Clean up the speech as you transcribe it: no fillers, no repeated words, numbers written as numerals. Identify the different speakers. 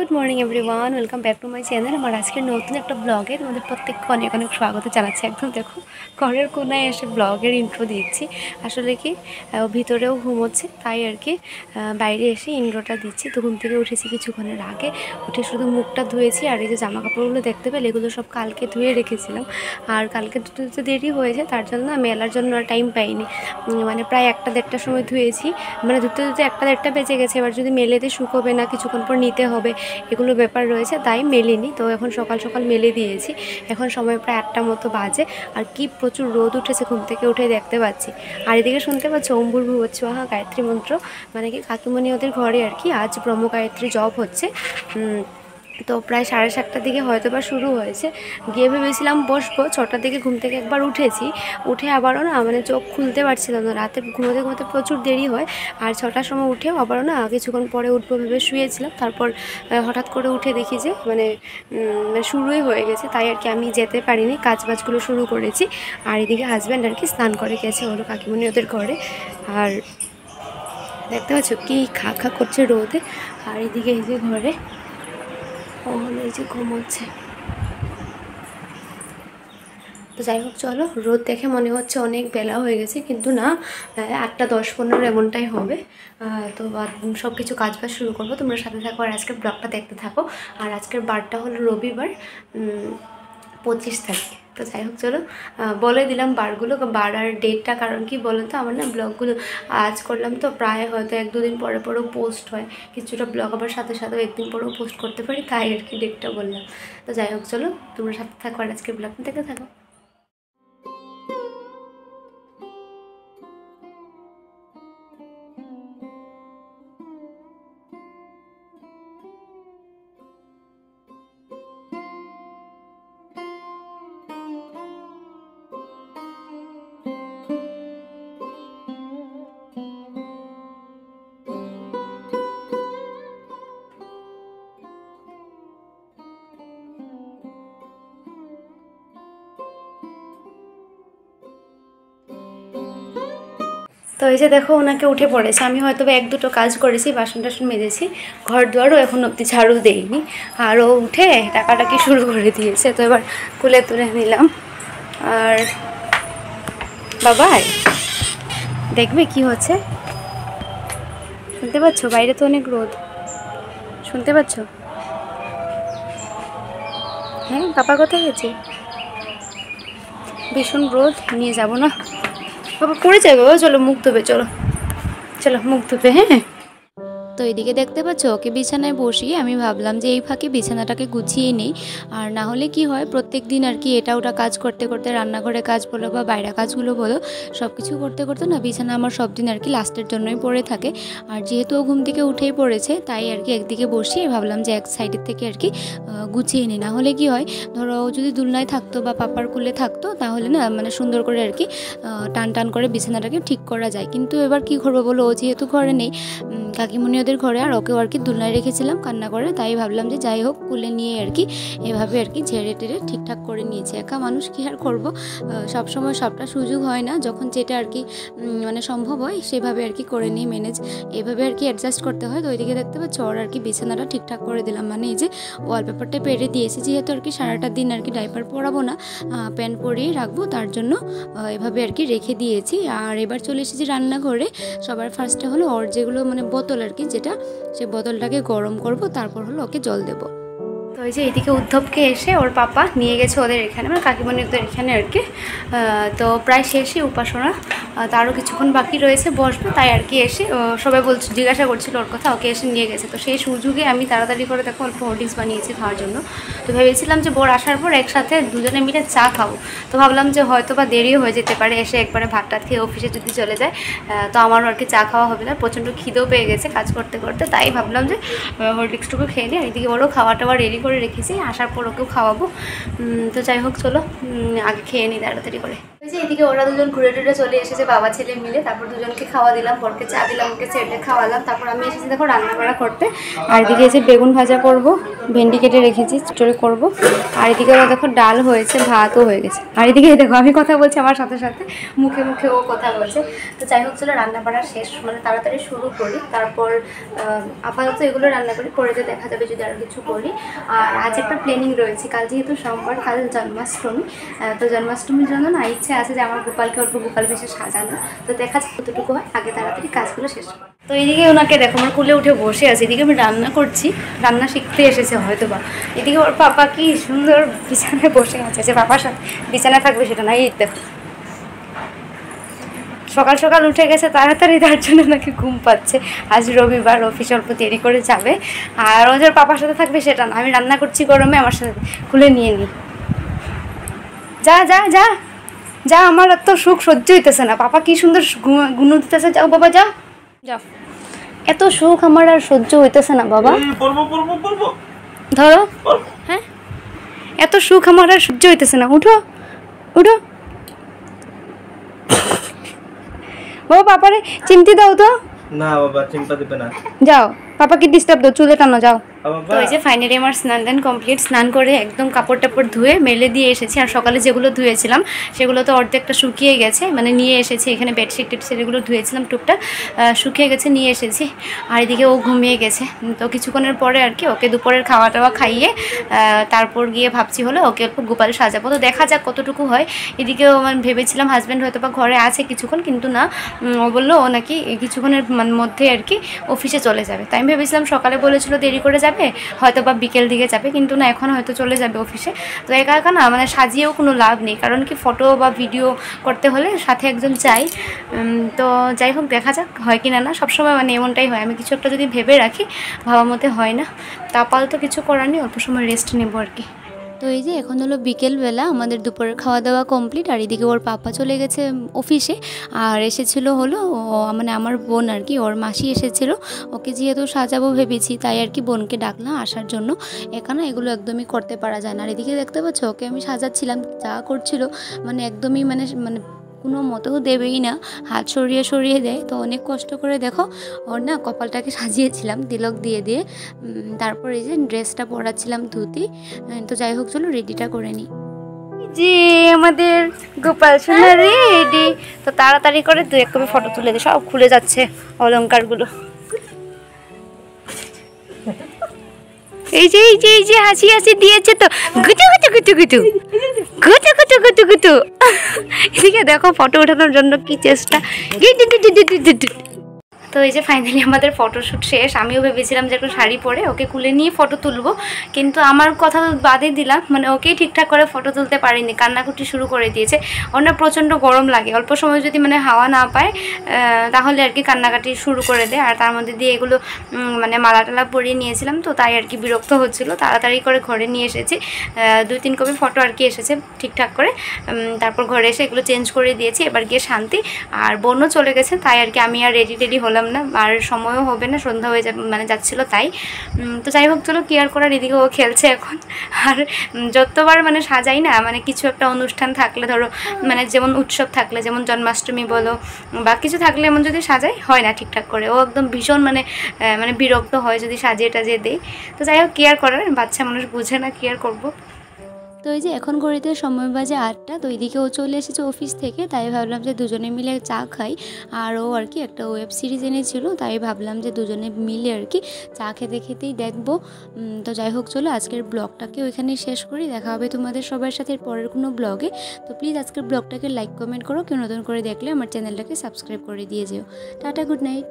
Speaker 1: Good morning everyone welcome back to my channel और आज के नतून एक ब्लगे तुम्हारे प्रत्येक अनेक अनेक स्वागत जानाচ্ছি एकदम देखो घरेर कोनाय एसे ब्लगेर इंट्रो दिচ্ছি আসলে কি ভিতরেও ঘুমোচ্ছে তাই আর কি বাইরে এসে ইন্ট্রোটা দিচ্ছি। তো ঘুম থেকে উঠেছি কিছুক্ষণের আগে, উঠে শুধু মুখটা ধুয়েছি আর এই যে জামা কাপড়গুলো দেখতে পেলে এগুলো সব কালকে ধুয়ে রেখেছিলাম। আর কালকে ধুতে দেরি হয়েছে তার জন্য মেলার জন্য আর টাইম পাইনি, মানে প্রায় 1টা-1:30টার সময় ধুয়েছি, মানে ধুতে ধুতে 1টা-1:30টা বেজে গেছে। এবার যদি মেলেতে শুকোবে না, কিছুক্ষণ পর নিতে হবে, এগুলো ব্যাপার রয়েছে তাই মেলিনি। তো এখন সকাল সকাল মেলে দিয়েছি, এখন সময় প্রায় 8টার মতো বাজে। আর কি প্রচুর রোদ উঠেছে, ঘুম থেকে উঠে দেখতে পাচ্ছি। আর এদিকে শুনতে পাচ্ছ ওম ভূর্ভুবস্সুঃ গায়ত্রী মন্ত্র, মানে কি কাকিমণি ওদের ঘরে আর কি আজ ব্রহ্ম গায়ত্রী জপ হচ্ছে। তো প্রায় 7:30টার দিকে হয়তো বা শুরু হয়েছে। গিয়ে ভেবেছিলাম বসবো, 6টার দিকে ঘুম থেকে একবার উঠেছি, উঠে আবারও না মানে চোখ খুলতে পারছিলাম না, রাতে ঘুমোতে ঘুমোতে প্রচুর দেরি হয়। আর 6টার সময় উঠেও আবারও না কিছুক্ষণ পরে উঠবো ভেবে শুয়েছিলাম। তারপর হঠাৎ করে উঠে দেখি যে মানে শুরুই হয়ে গেছে, তাই আর কি আমি যেতে পারিনি, কাজবাজগুলো শুরু করেছি। আর এদিকে হাজব্যান্ড আর কি স্নান করে গেছে হলো কাকিমণি ওদের ঘরে। আর দেখতে পাচ্ছ কি খা খা করছে রোদে। আর এদিকে এই যে ঘরে ও হলো এই যে ঘুমোচ্ছে। তো যাই হোক চলো, রোদ দেখে মনে হচ্ছে অনেক বেলা হয়ে গেছে, কিন্তু না 8টা 10-15 এমনটাই হবে। তো সব কিছু কাজবাজ শুরু করবো, তোমরা সাথে থাকো আর আজকের ব্লগটা দেখতে থাকো। আর আজকের বারটা হলো রবিবার, 25 তারিখ। তো যাই হোক চলো বলে দিলাম বারগুলো, বার আর ডেটটা, কারণ কি বলো তো আমার না ব্লগগুলো আজ করলাম তো প্রায় হয়তো 1-2 দিন পরে পরেও পোস্ট হয়, কিছুটা ব্লগ আবার সাথে সাথেও একদিন পরেও পোস্ট করতে পারি, তাই আর কি ডেটটা বললাম। তো যাই হোক চলো তোমরা সাথে থাকো আর আজকের ব্লগটা দেখতে থাকো। তো এই যে দেখো ওনাকে উঠে পড়েছে, আমি হয়তো 1-2টো কাজ করেছি, বাসন টাসন মেজেছি, ঘর দুয়ারও এখন অব্দি ঝাড়ু দেইনি। আর ও উঠে টাকাটাকি শুরু করে দিয়েছে। তো এবার কুলে তুলে নিলাম। আর বাবাই দেখবে কি হচ্ছে, শুনতে পাচ্ছ বাইরে তো অনেক রোদ, শুনতে পাচ্ছ? হ্যাঁ পাপা কোথায় গেছে? ভীষণ রোদ, নিয়ে যাব না বাবা, পড়ে যাবে বাবা, চলো মুখ ধুবে, চলো চলো মুখ ধুবে। হ্যাঁ তো এদিকে দেখতে পাচ্ছ ওকে বিছানায় বসিয়ে আমি ভাবলাম যে এই ফাঁকে বিছানাটাকে গুছিয়ে নিই। আর না হলে কি হয় প্রত্যেক দিন আর কি এটা ওটা কাজ করতে করতে, রান্নাঘরে কাজ বলো বা বাইরে কাজগুলো বলো, সব কিছু করতে করতে না বিছানা আমার সব দিন আর কি লাস্টের জন্যই পড়ে থাকে। আর যেহেতু ও ঘুম থেকে উঠেই পড়েছে তাই আর কি একদিকে বসিয়ে ভাবলাম যে এক সাইডের থেকে আর কি গুছিয়ে নিই। না হলে কি হয় ধরো ও যদি দুলনায় থাকতো বা পাপার কুলে থাকতো তাহলে না মানে সুন্দর করে আর কি টান টান করে বিছানাটাকে ঠিক করা যায়। কিন্তু এবার কি করবো বলো, ও যেহেতু ঘরে নেই, কাকিমণি ওদের ঘরে, আর ওকেও আর কি দুলনায় রেখেছিলাম কান্না করে, তাই ভাবলাম যে যাই হোক কুলে নিয়ে আর কি এভাবে আর কি ঝেড়ে টেড়ে ঠিকঠাক করে নিয়েছি। একা মানুষ কি আর করবো, সবসময় সবটা সুযোগ হয় না, যখন যেটা আর কি মানে সম্ভব হয় সেভাবে আর কি করে নিই ম্যানেজ, এভাবে আর কি অ্যাডজাস্ট করতে হয়। তো ওইদিকে দেখতে পাচ্ছ ওর আর কি বিছানাটা ঠিকঠাক করে দিলাম, মানে এই যে ওয়ালপেপারটা পেরে দিয়েছি, যেহেতু আর কি সারাটা দিন আর কি ডাইপার পরাবো না, প্যান্ট পরিয়ে রাখবো, তার জন্য এভাবে আর কি রেখে দিয়েছি। আর এবার চলে এসেছি রান্নাঘরে। সবার ফার্স্টে হলো ওর যেগুলো মানে বোতল আর কি, যেটা সে বোতলটাকে গরম করব, তারপর হলো ওকে জল দেবো। তো এই যে এইদিকে উদ্ধবকে এসে ওর পাপা নিয়ে গেছে ওদের এখানে, মানে কাকিমণি ওদের এখানে আর কি। তো প্রায় শেষই উপাসনা, তারও কিছুক্ষণ বাকি রয়েছে, বসবো, তাই আর কি এসে সবাই জিজ্ঞাসা করছিল ওর কথা, ওকে এসে নিয়ে গেছে। তো সেই সুযোগে আমি তাড়াতাড়ি করে দেখো অল্প হোর্ডিংস বানিয়েছি খাওয়ার জন্য। তো ভেবেছিলাম যে বোর আসার পর একসাথে দুজনে মিলে চা খাবো। তো ভাবলাম যে হয়তো বা দেরিও হয়ে যেতে পারে, এসে একবারে ভাত টাত খেয়ে অফিসে যদি চলে যায় তো আমারও আর কি চা খাওয়া হবে না, প্রচণ্ড খিদেও পেয়ে গেছে কাজ করতে করতে, তাই ভাবলাম যে হোর্ডিংসটুকু খেয়ে নিই। আর এদিকে ওরও খাওয়া টাওয়া রেডি করে রেখেছি, আসার পর ওকেও খাওয়াবো। তো যাই হোক চলো আগে খেয়ে নিই তাড়াতাড়ি করে। এদিকে ওরা দুজন ঘুরে টুরে চলে এসেছে বাবা ছেলে মিলে, তারপর দুজনকে খাওয়া দিলাম, বরকে চা দিলাম, ওকে ছেড়ে খাওয়ালাম, তারপর আমি এসেছি দেখো রান্না বাড়া করতে। আর এদিকে এসে বেগুন ভাজা করব, ভেন্ডি কেটে রেখেছি চটরি করব, আর এদিকে ওরা দেখো ডাল হয়েছে, ভাতও হয়ে গেছে। আর এদিকে দেখো আমি কথা বলছি আমার সাথে সাথে মুখে মুখে ও কথা বলছে। তো যাই হোক চলো রান্না বাড়া শেষ, মানে তাড়াতাড়ি শুরু করি, তারপর আপাতত এগুলো রান্না করে যে দেখা যাবে যদি আরও কিছু করি। আর আজ একটা প্ল্যানিং রয়েছে, কাল যেহেতু সোমবার, কাল জন্মাষ্টমী, তো জন্মাষ্টমীর জন্য না ইচ্ছে আছে যে আমার গোপালকে অল্প গোপাল বেশি সাজানো। তো দেখা যাক কতটুকু হয়, আগে তাড়াতাড়ি কাজগুলো শেষ করি। তো এইদিকে ওনাকে দেখো আমার কোলে উঠে বসে আছে, এদিকে আমি রান্না করছি, রান্না শিখতে এসেছে হয়তো বা। এদিকে ওর পাপা কি সুন্দর বিছানায় বসে আছে, যে পাপার সাথে বিছানায় থাকবে সেটা না। এই দেখো সকাল সকাল উঠে গেছে তাড়াতাড়ি, তার জন্য নাকি ঘুম পাচ্ছে। আজ রবিবার, অফিস অল্প দেরি করে যাবে, আর ওদের পাপার সাথে থাকবে সেটা না। আমি রান্না করছি গরমে, আমার সাথে খুলে নিয়ে নিই। যা যা যা যা, আমার এত সুখ সহ্য হইতেছে না। পাপা কি সুন্দর গুনো দিতেছে, যাও বাবা যাও যাও। এত সুখ আমার আর সহ্য হইতেছে না বাবা, ধরো। হ্যাঁ এত সুখ আমার আর সহ্য হইতেছে না, উঠো উঠো বাবা। পাপারে চিমটি দাও তো। না বাবা চিমটা দিবে না, যাও পাপাকে ডিস্টার্ব দাও, চুলে টানো যাও। তো এই যে ফাইনালি আমার স্নান দান কমপ্লিট, স্নান করে একদম কাপড় টাপড় ধুয়ে মেলে দিয়ে এসেছি। আর সকালে যেগুলো ধুয়েছিলাম সেগুলো তো অর্ধেকটা শুকিয়ে গেছে, মানে নিয়ে এসেছি এখানে, বেডশিট টেডশিট এগুলো ধুয়েছিলাম টুকটাক, শুকিয়ে গেছে নিয়ে এসেছি। আর এদিকে ও ঘুমিয়ে গেছে, তো কিছুক্ষণের পরে আর কি ওকে দুপুরের খাওয়া টাওয়া খাইয়ে তারপর গিয়ে ভাবছি হলো ওকে অল্প গোপাল সাজাবো। তো দেখা যাক কতটুকু হয়। এদিকেও মানে ভেবেছিলাম হাজব্যান্ড হয়তো বা ঘরে আছে কিছুক্ষণ, কিন্তু না, ও বললো ও নাকি কিছুক্ষণের মধ্যে আর কি অফিসে চলে যাবে। তাই আমি ভেবেছিলাম সকালে বলেছিল দেরি করে যাবে, হয়তো বা বিকেল দিকে যাবে, কিন্তু না এখন হয়তো চলে যাবে অফিসে। তো একা একা না মানে সাজিয়েও কোনো লাভ নেই, কারণ কি ফটো বা ভিডিও করতে হলে সাথে একজন চাই। তো যাই হোক দেখা যাক হয় কি না। না সবসময় মানে এমনটাই হয়, আমি কিছু একটা যদি ভেবে রাখি ভাবা মতে হয় না। তা আপাতত কিছু করার নেই, অল্প সময় রেস্ট নেবো আর কি। তো এই যে এখন হলো বিকেলবেলা, আমাদের দুপুরের খাওয়া দাওয়া কমপ্লিট। আর এদিকে ওর পাপা চলে গেছে অফিসে, আর এসেছিলো হলো মানে আমার বোন আর কি, ওর মাসি এসেছিল। ওকে যেহেতু সাজাবো ভেবেছি তাই আর কি বোনকে ডাকলাম আসার জন্য। এখানে এগুলো একদমই করতে পারা যায় না। আর এদিকে দেখতে পাচ্ছ ওকে আমি সাজাচ্ছিলাম, যা করছিল মানে একদমই মানে মানে কোনো মতেও দেবেই না, হাত সরিয়ে সরিয়ে দেয়। তো অনেক কষ্ট করে দেখো ওর না কপালটাকে সাজিয়েছিলাম তিলক দিয়ে দিয়ে, তারপর এই যে ড্রেসটা পরাচ্ছিলাম ধুতি। তো যাই হোক চলো রেডিটা করে নিই। যে আমাদের গোপাল সোনা রেডি, তো তাড়াতাড়ি করে দু এক কপি ফটো তুলে দিই, সব খুলে যাচ্ছে অলংকারগুলো। এই যে এই যে এই যে হাসি হাসি দিয়েছে তো, গুটু গুটু গুটু গুটু গুটু গুটু গুটু গুটু। এদিকে দেখো ফটো ওঠানোর জন্য কি চেষ্টা। তো এই যে ফাইনালি আমাদের ফটোশ্যুট শেষ। আমিও ভেবেছিলাম যে একটু শাড়ি পরে ওকে কুলে নিয়ে ফটো তুলবো, কিন্তু আমার কথা বাদে দিলাম, মানে ওকেই ঠিকঠাক করে ফটো তুলতে পারিনি, কান্নাকুটি শুরু করে দিয়েছে। ওর না প্রচণ্ড গরম লাগে, অল্প সময় যদি মানে হাওয়া না পায় তাহলে আর কি কান্নাকাটি শুরু করে দেয়। আর তার মধ্যে দিয়ে এগুলো মানে মালা টালা পরিয়ে নিয়েছিলাম, তো তাই আর কি বিরক্ত হচ্ছিল। তাড়াতাড়ি করে ঘরে নিয়ে এসেছি, 2-3 কপি ফটো আর কি এসেছে ঠিকঠাক করে। তারপর ঘরে এসে এগুলো চেঞ্জ করে দিয়েছি, এবার গিয়ে শান্তি। আর বোনও চলে গেছে, তাই আর কি আমি আর রেডি হলাম না, আর সময়ও হবে না, সন্ধ্যা হয়ে যাবে মানে যাচ্ছিলো তাই। তো যাই হোক চলো কি আর করার, এদিকে ও খেলছে এখন। আর যতবার মানে সাজাই না, মানে কিছু একটা অনুষ্ঠান থাকলে ধরো মানে যেমন উৎসব থাকলে, যেমন জন্মাষ্টমী বলো বা কিছু থাকলে এমন যদি সাজাই হয় না ঠিকঠাক করে, ও একদম ভীষণ মানে বিরক্ত হয় যদি সাজিয়ে টাজিয়ে দেই। তো যাই হোক কি আর করার, বাচ্চা মানুষ বুঝে না, কি আর করবো। তো এই যে এখন ঘড়িতে সময় বাজে 8টা। তো এইদিকে ও চলে এসেছে অফিস থেকে, তাই ভাবলাম যে দুজনে মিলে চা খাই। আর ও আর কি একটা ওয়েব সিরিজ এনেছিল, তাই ভাবলাম যে দুজনে মিলে আর কি চা খেতে খেতেই দেখবো। তো যাই হোক চলো আজকের ব্লগটাকে ওইখানেই শেষ করি, দেখা হবে তোমাদের সবার সাথে পরের কোনো ব্লগে। তো প্লিজ আজকের ব্লগটাকে লাইক কমেন্ট করো, কেউ নতুন করে দেখলে আমার চ্যানেলটাকে সাবস্ক্রাইব করে দিয়ে যেও। Tata, good night.